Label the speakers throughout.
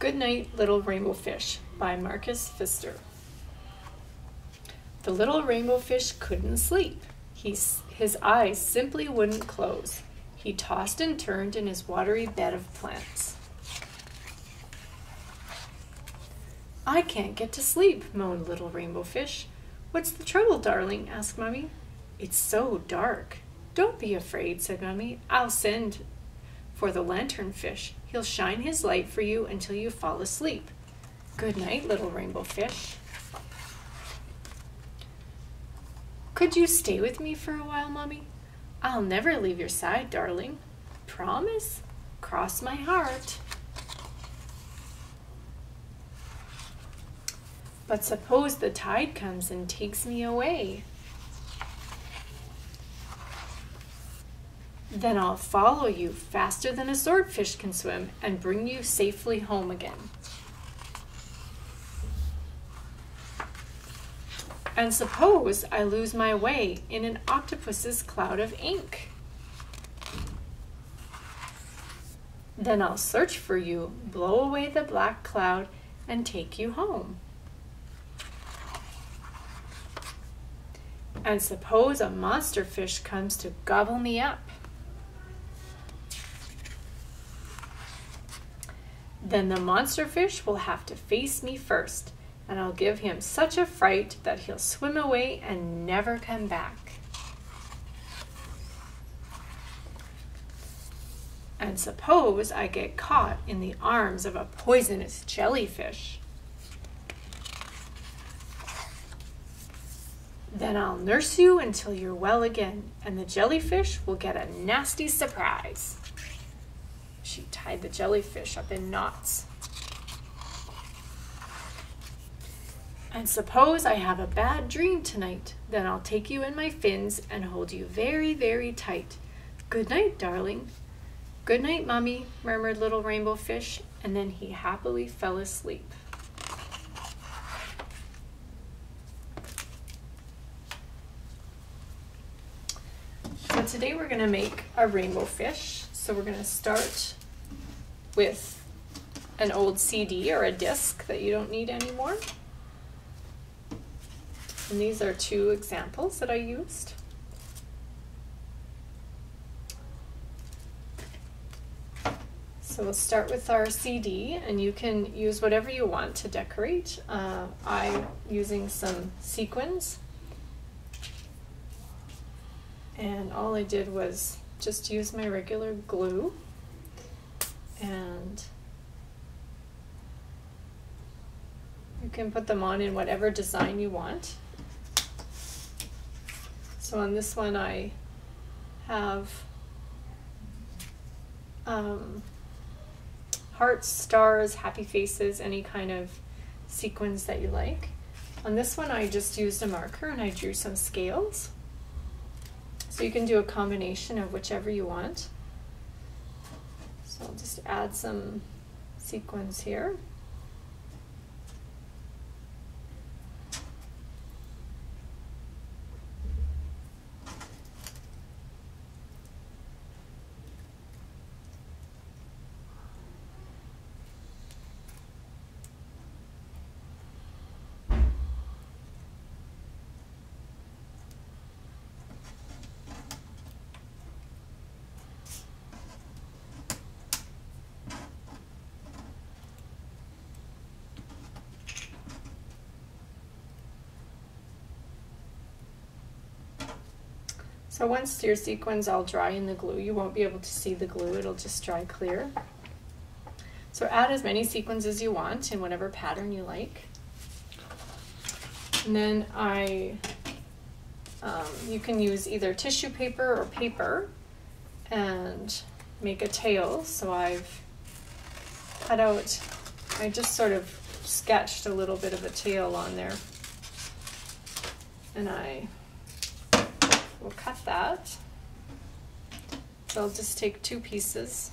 Speaker 1: Good Night, Little Rainbow Fish by Marcus Pfister. The little rainbow fish couldn't sleep. His eyes simply wouldn't close. He tossed and turned in his watery bed of plants. I can't get to sleep, moaned little rainbow fish. What's the trouble, darling? Asked Mummy. It's so dark. Don't be afraid, said Mummy. I'll send for the lantern fish. He'll shine his light for you until you fall asleep. Good night, little rainbow fish. Could you stay with me for a while, Mummy? I'll never leave your side, darling. Promise? Cross my heart. But suppose the tide comes and takes me away. Then I'll follow you faster than a swordfish can swim and bring you safely home again. And suppose I lose my way in an octopus's cloud of ink. Then I'll search for you, blow away the black cloud, and take you home. And suppose a monster fish comes to gobble me up. Then the monster fish will have to face me first, and I'll give him such a fright that he'll swim away and never come back. And suppose I get caught in the arms of a poisonous jellyfish. Then I'll nurse you until you're well again, and the jellyfish will get a nasty surprise. She tied the jellyfish up in knots. And suppose I have a bad dream tonight, then I'll take you in my fins and hold you very, very tight. Good night, darling. Good night, Mummy, murmured little rainbow fish, and then he happily fell asleep. So today we're going to make a rainbow fish. So we're going to start with an old CD or a disc that you don't need anymore. And these are two examples that I used. So we'll start with our CD, and you can use whatever you want to decorate. I'm using some sequins. And all I did was just use my regular glue, and you can put them on in whatever design you want. So on this one I have hearts, stars, happy faces, any kind of sequins that you like. On this one I just used a marker and I drew some scales. So you can do a combination of whichever you want. So I'll just add some sequins here. So once your sequins all dry in the glue, you won't be able to see the glue, it'll just dry clear. So add as many sequins as you want in whatever pattern you like. And then you can use either tissue paper or paper and make a tail. So I've cut out, I just sort of sketched a little bit of a tail on there. And we'll cut that. So I'll just take two pieces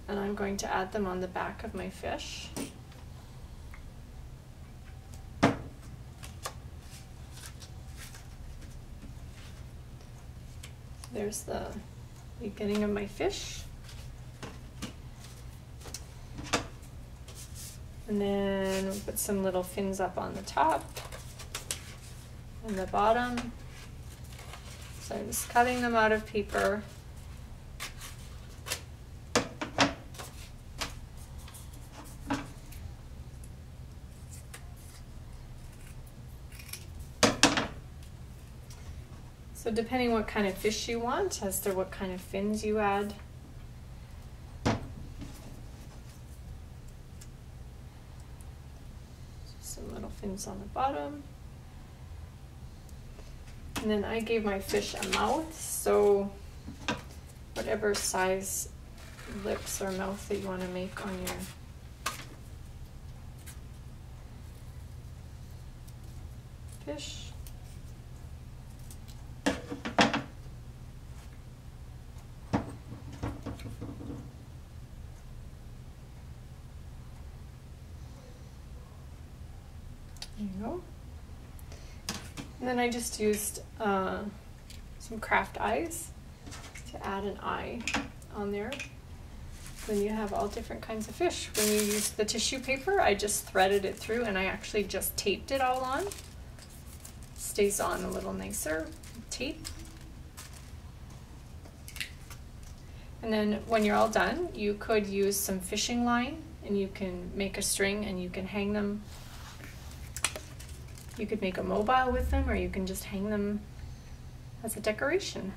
Speaker 1: and I'm going to add them on the back of my fish. There's the beginning of my fish. And then we'll put some little fins up on the top and the bottom. So I'm just cutting them out of paper. So depending what kind of fish you want, as to what kind of fins you add. Some little fins on the bottom. And then I gave my fish a mouth, so whatever size lips or mouth that you want to make on your fish. There you go. And then I just used some craft eyes to add an eye on there. When you have all different kinds of fish. When you use the tissue paper, I just threaded it through and I actually just taped it all on. Stays on a little nicer tape. And then when you're all done, you could use some fishing line and you can make a string and you can hang them. You could make a mobile with them, or you can just hang them as a decoration.